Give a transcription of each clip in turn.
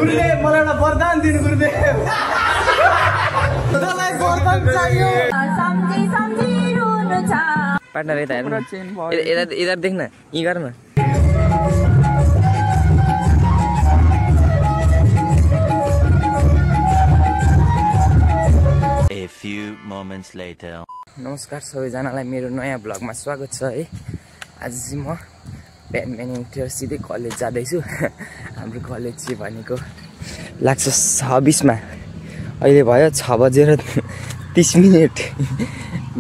गुरुदेव मलाई एउटा वरदान दिनु गुरुदेव मलाई वरदान चाहियो सम्झी सम्झी रुनु छ पार्टनर यता हेर्नु यता देख्न यी गर न A few moments later. नमस्कार सबैजनालाई मेरो नयाँ भ्लगमा स्वागत छ है। आज चाहिँ म बिहान उठेर सिधै कलेज जाँदैछु। हाम्रो कलेज चाहिँ भनेको लाग्छ 26 मा। अहिले भयो 6:30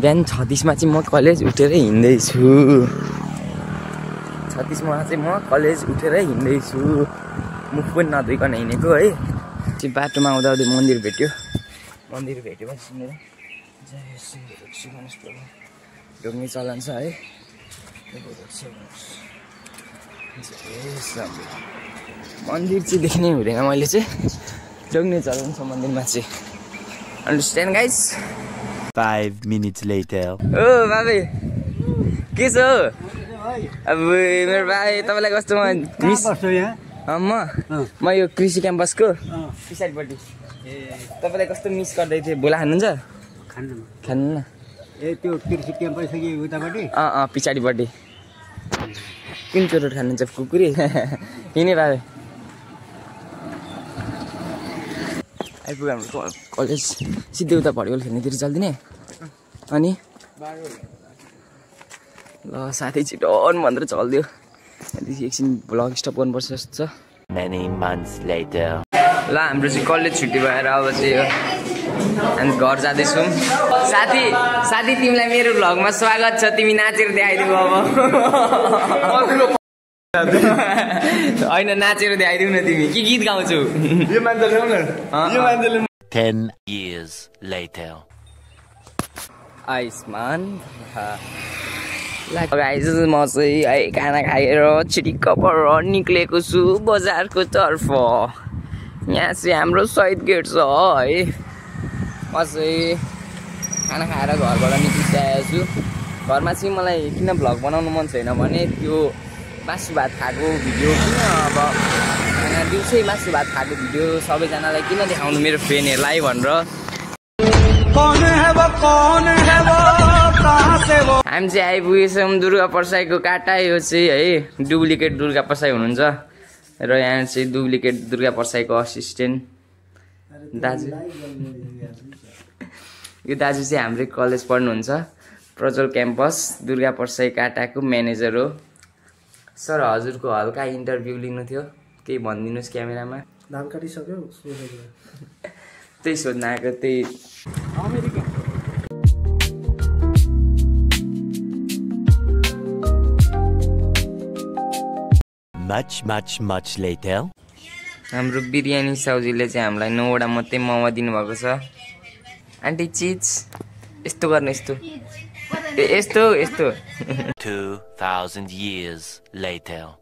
बिहान 36 मा चाहिँ म कलेज उठेर हिँड्दैछु। 36 मा चाहिँ म कलेज उठेर हिँड्दैछु। मुख पनि नधोइकन हिँडेको है। चाहिँ बाटोमा आउँदा आउँदै मन्दिर भेट्यो। मन्दिर भेटेपछि मेरो जय श्री गणेश प्रभु ढोग्ने चलन छ है। मन्दिर चाहिँ देख्नै हुँदैन मैले चाहिँ ढोग्ने चलन छ मन्दिरमा चाहिँ। Understand guys. 5 minutes later. ओ बाबे के छ अब मेरो भाइ तपाईलाई कस्तो मिस म यो कृषि क्याम्पसको पछाडिपट्टि तपाईलाई कस्तो मिस गर्दै थिएँ। बोला खानुहुन्छ खानु न ए त्यो कृषि क्याम्पस कि उतापट्टि पछाडिपट्टि कुन चोरोट खानुहुन्छ कुकुरी किने भाइ आइपुग्यो हाम्रो कलेज। सिधै उता भलिबल खेल्नेतिर चल्दिने अनि ल साथै छिटोन भनेर चल्दियो। त्यहाँदेखि एकछिन भ्लग स्टप गर्नुपर्छ जस्तो छ। Many months later. ल हाम्रो चाहिँ कलेज छुट्टी भएर अब चाहिँ हामी घर जाँदैछौँ। साथी साथी तिमीलाई मेरो भ्लगमा स्वागत छ। तिमी नाचेर देखाइदिऊ अब। होइन नाचेर देखाइदिऊ न तिमी के गीत गाउँछौ। यो मान्छे 10 years later. आयुष्मान गाइस म चाहिँ है खाना खाएर छिटिक्क पर निक्लेको छु बजारको तर्फ। यहाँ चाहिँ हाम्रो शहीद गेट छ है। म चाहिँ खाना खाएर घरबाट निस्किसकेको छु। घरमा चाहिँ मलाई किन भ्लग बनाउनु मन छैन भने त्यो मासु भात खाएको भिडियो किन अब दिउँसै मासु भात खाएको भिडियो सबैजनालाई किन देखाउनु मेरो फ्रेन्डहरूलाई भनेर हामी चाहिँ आइपुगेछौँ दुर्गा प्रसाईको काटा। यो चाहिँ है डुप्लिकेट दुर्गा प्रसाई हुनुहुन्छ र यहाँ चाहिँ डुप्लिकेट दुर्गा प्रसाईको असिस्टेन्ट दाजु। यो दाजु चाहिँ हाम्रै कलेज पढ्नुहुन्छ प्रज्वल क्याम्पस दुर्गा प्रसाई काटाको म्यानेजर हो। सर हजुरको हल्का इन्टरभ्यू लिनु थियो केही भनिदिनुहोस् क्यामेरामा। धान काटिसक्यो त्यही सोध्न आएको त्यही अमेरिका। Much later. हाम्रो बिरयानी साउजीले चाहिँ हामीलाई 9 वटा मात्रै मोमो दिनुभएको छ। आन्टी चिज यस्तो गर्नु यस्तो यस्तो यस्तो 2000 years later.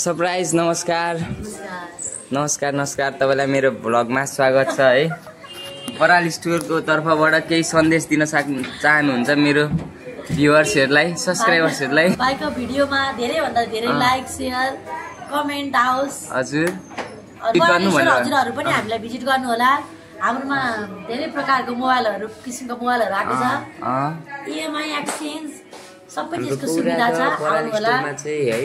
सरप्राइज नमस्कार नमस्कार नमस्कार तपाईँलाई मेरो भ्लगमा स्वागत छ है। पराल स्टोरको तर्फबाट केही सन्देश दिन चाहनुहुन्छ मेरो भ्युअर्सहरूलाई सब्सक्राइबर्सहरूलाई। भाइको भिडियोमा धेरै भन्दा धेरै लाइक शेयर कमेन्ट आओस्। हजुर हजुरहरू पनि हामीलाई भिजिट गर्नु होला। हाम्रोमा धेरै प्रकारको मोबाइलहरू किसिमको मोबाइलहरू आएको छ। इएमआई एक्सचेन्ज सबै त्यसको सुविधा छ। आउनु होला चाहिँ है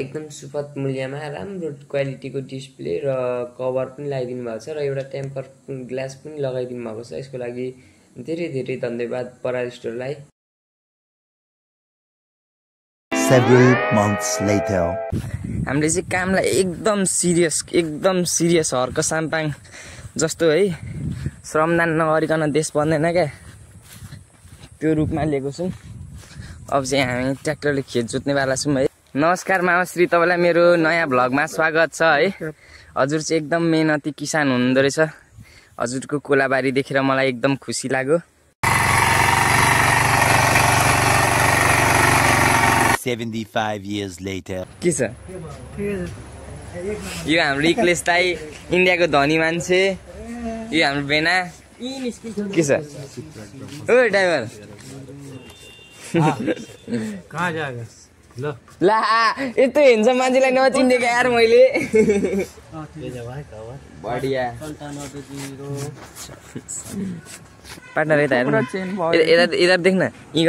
एकदम सुपथ मूल्यमा राम्रो क्वालिटीको डिस्प्ले र कभर पनि लगाइदिनु भएको छ र एउटा टेम्पर ग्लास पनि लगाइदिनु भएको छ। यसको लागि धेरै धेरै धन्यवाद पराल स्टोरलाई। Several months later. हामीले चाहिँ कामलाई एकदम सिरियस हर्क साम्पाङ जस्तो है श्रमदान नगरिकन देश बन्दैन क्या त्यो रूपमा लिएको छौँ। अब चाहिँ हामी ट्र्याक्टरले खेत जोत्नेवाला छौँ है। नमस्कार मामाश्री तपाईँलाई मेरो नयाँ भ्लगमा स्वागत छ है। हजुर चाहिँ एकदम मेहनती किसान हुनुहुँदो रहेछ। हजुरको कोलाबारी देखेर मलाई एकदम खुसी लाग्यो। 75 years later. के छ यो हाम्रो इक्लेश दाई इन्डियाको धनी मान्छे। यो हाम्रो बेना के छ ओ ड्राइभर कहाँ जाएगा ला यस्तो हिँड्छ मान्छेलाई नचिन्देको यार मैले बढिया पार्टनर यता यता देख्न यी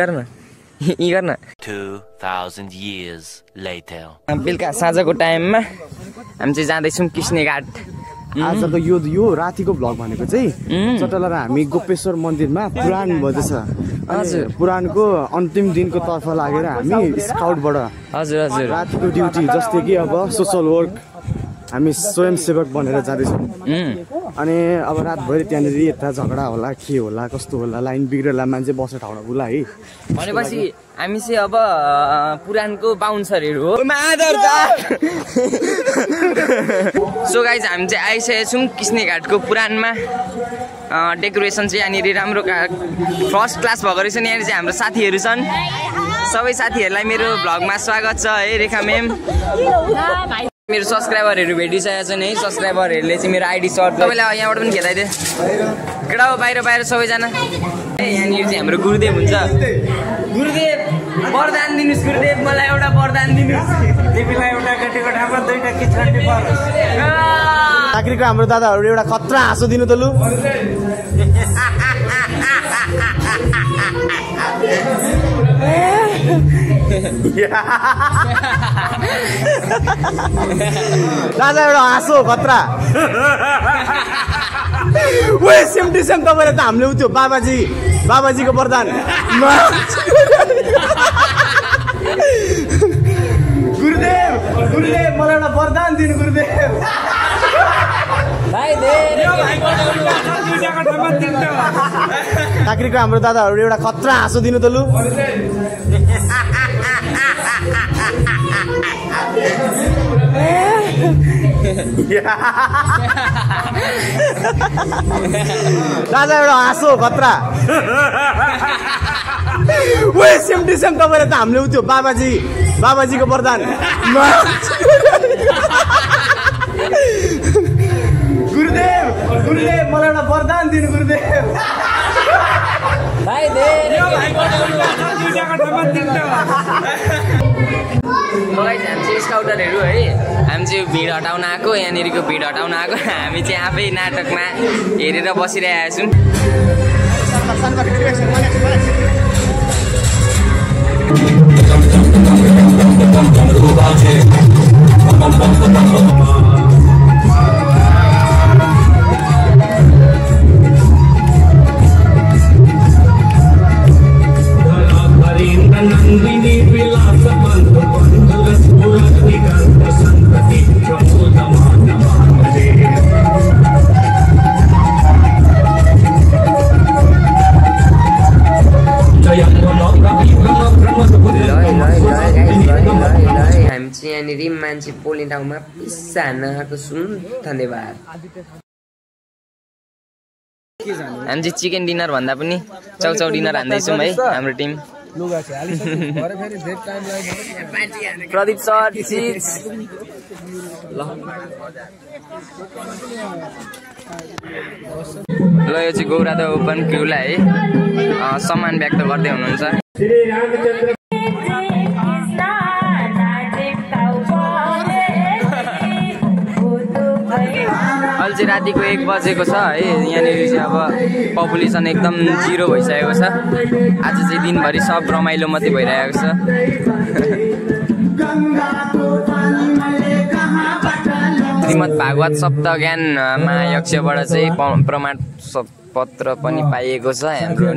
गर्न 2000 years later. बेलुका साँझको टाइममा हामी चाहिँ जाँदैछौँ किस्ने घाट आजको यो रातिको भ्लग भनेको चाहिँ चटला र हामी गोपेश्वर मन्दिरमा पुराण बजेछ हजुर पुराणको अन्तिम दिनको तर्फ लागेर हामी स्काउटबाट हजुर हजुर रातिको ड्युटी जस्तै कि अब सोसल वर्क हामी स्वयंसेवक बनेर जाँदैछौँ अनि अब रातभरि त्यहाँनिर यता झगडा होला के होला कस्तो होला लाइन बिग्रेला मान्छे बसेर ठाउँमा बुला है भनेपछि हामी चाहिँ अब पुराणको बााउन्सरहरू हो सो गाइज हामी चाहिँ आइसकेको छौँ किस्ने घाटको पुराणमा डेकोरेसन चाहिँ यहाँनिर राम्रो फर्स्ट क्लास भएको रहेछ नि यहाँनिर चाहिँ हाम्रो साथीहरू छन् सबै साथीहरूलाई मेरो भ्लगमा स्वागत छ है रेखा म्याम मेरो सब्सक्राइबरहरू भेटिसकेको छन् है सब्सक्राइबरहरूले चाहिँ मेरो आइडी सर्ट तपाईँलाई यहाँबाट पनि खेदाइदिए केटा हो बाहिर बाहिर सबैजना यहाँनिर चाहिँ हाम्रो गुरुदेव हुन्छ गुरुदेव वरदान दिनुहोस् गुरुदेव मलाई एउटा वरदान दिनुहोस् तिमीलाई एउटा केटीको ठाउँमा दुईटा किचकन्डी परोस् चाकरीको हाम्रो दादाहरू एउटा खतरा हाँसो दिनु त लु दादा एउटा हाँसो खतरा सेम टु सेम तपाईँले त हामीले उत्यो बाबाजीको वरदान गुरुदेव मलाई एउटा वरदान दिनु गुरुदेव चाकरीको हाम्रो दादाहरू एउटा खतरा हाँसो दिनु त लु दादा एउटा हाँसो खतरा सेम टु सेम तपाईँले त हामीले उत्यो बाबाजीको वरदान गुरुदेव मलाई एउटा वरदान दिनु गुरुदेव मलाई चाहिँ हामी चाहिँ स्काउटरहरू है हामी चाहिँ भिड हटाउन आएको यहाँनिरको भिड हटाउन आएको हामी चाहिँ आफै नाटकमा हेरेर बसिरहेका छौँ हामी चाहिँ यहाँनिर मान्छे पोल्ने ठाउँमा पिस्सा हान्न आएको छौँ धन्यवाद हामी चाहिँ चिकन डिनर भन्दा पनि चाउचाउ डिनर हान्दैछौँ है हाम्रो टिम प्रदीप सर चिज ल यो चाहिँ गौरादा ओपन क्रुलाई है सम्मान व्यक्त गर्दै हुनुहुन्छ अहिले चाहिँ रातिको 1 बजेको छ है यहाँनिर चाहिँ अब पपुलेसन एकदम 0 भइसकेको छ आज चाहिँ दिनभरि सब रमाइलो मात्रै भइरहेको छ श्रीमद् भागवत सप्तज्ञान महायक्षबाट चाहिँ प्रमाण पत्र पनि पाइएको छ हाम्रो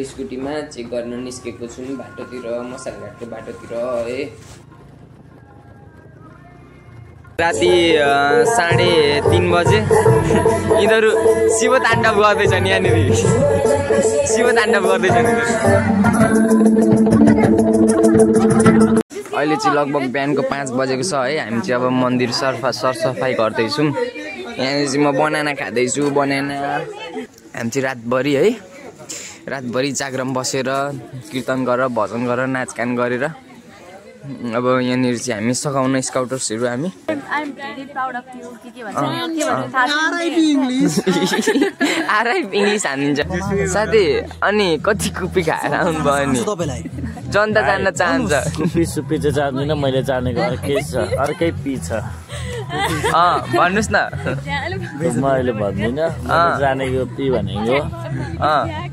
स्कुटीमा चेक गर्न निस्केको छु बाटोतिर मसालघाटको बाटोतिर है राति 3:30 बजे यिनीहरू शिवताण्डव गर्दैछन् यहाँनिर शिवताण्डव गर्दैछन् अहिले चाहिँ लगभग बिहानको 5 बजेको छ है हामी चाहिँ अब मन्दिर सरसफाइ गर्दैछौँ यहाँनिर चाहिँ म बनाना खाँदैछु बनाना हामी चाहिँ रातभरि है रातभरि जागरण बसेर कीर्तन गरेर भजन गरेर नाचगान गरेर अब यहाँनिर चाहिँ हामी सघाउन स्काउटर्सहरू हामी आरआइपी इङ्ग्लिस हानिन्छ साथी। अनि कति कुपी खाएर आउनुभयो नि जनता जान्न चाहन्छ। कुपी सुपी चाहिँ जान्दिनँ मैले जानेको अर्कै छ अर्कै पी छ भन्नुहोस् न। म अहिले भन्दिनँ जानेको पी भनेको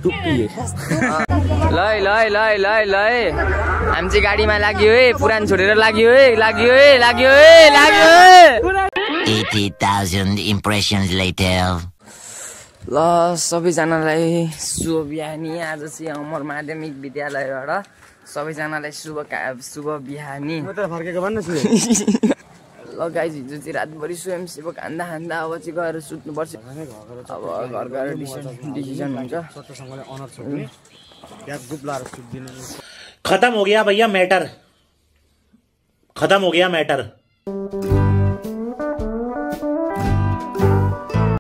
टुप्पी। ल ल ल ल ल हामी चाहिँ गाडीमा लाग्यो है पुरानो छोडेर लाग्यो है लाग्यो है लाग्यो है लाग्यो है 80,000 impressions later. ल सबैजनालाई शुभ बिहानी। आज चाहिँ अमर माध्यमिक विद्यालयबाट सबैजनालाई शुभ बिहानी। फर्केको भन्नुहोस् न। ल गाइज हिजो चाहिँ रातभरि स्वयंसेवक हान्दा हान्दा अब चाहिँ गएर सुत्नुपर्छ। अब घर गएर डिसिजन हुन्छ। खत्म हो गया भैया मैटर, खत्म हो गया मैटर।